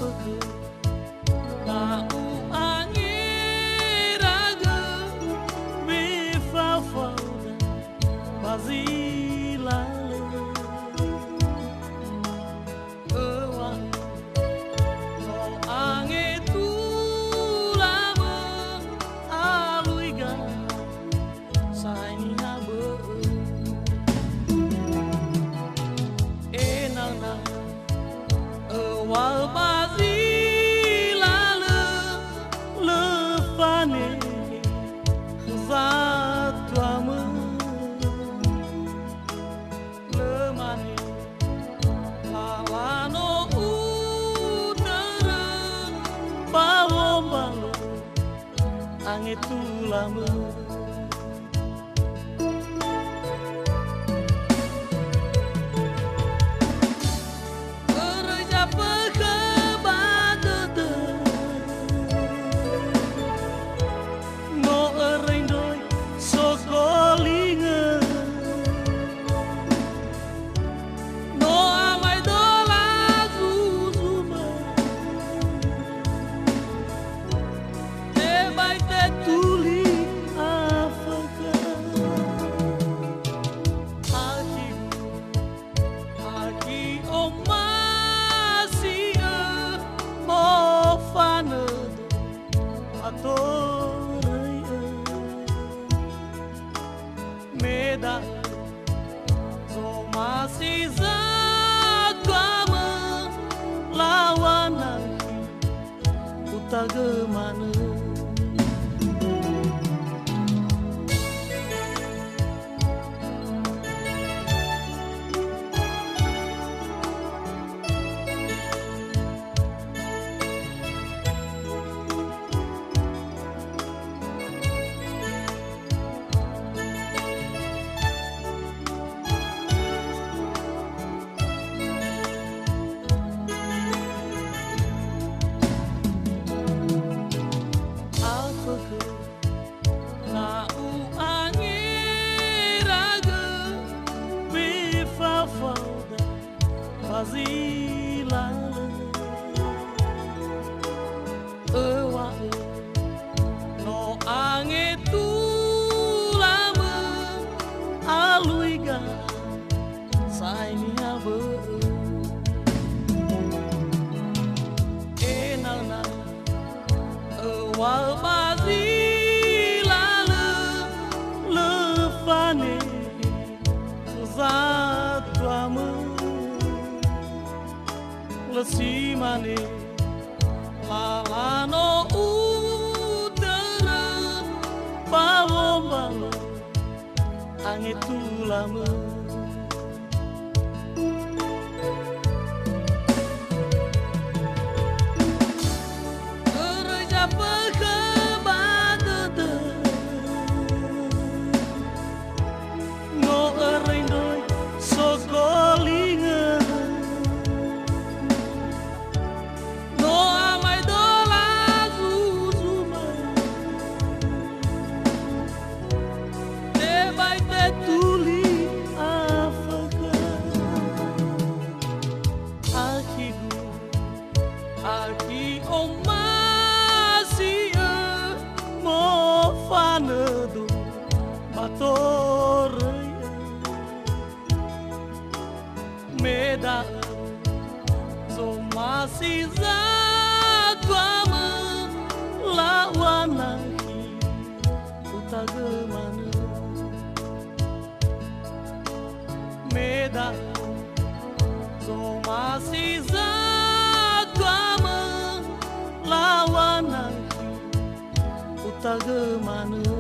Apakah tahu angiraga bifafauda bazilale ewa no ange tulama aluiga saini habe enana ewal bazilale lefane zatuama lemane alano utara bawombalo ange tulama Meda so masih zatwama lawanan utagemana bazilale ewa no ange tulama aluiga saini habe enalna ewal bazilale lefane zatuama lesimane lalano udara bawombalo ange tulama no erindoi sokolinga Aki omasia mo fanedo batoreia meda so masih zatwama lawanaki utagemana meda so masih lawanaki utagemana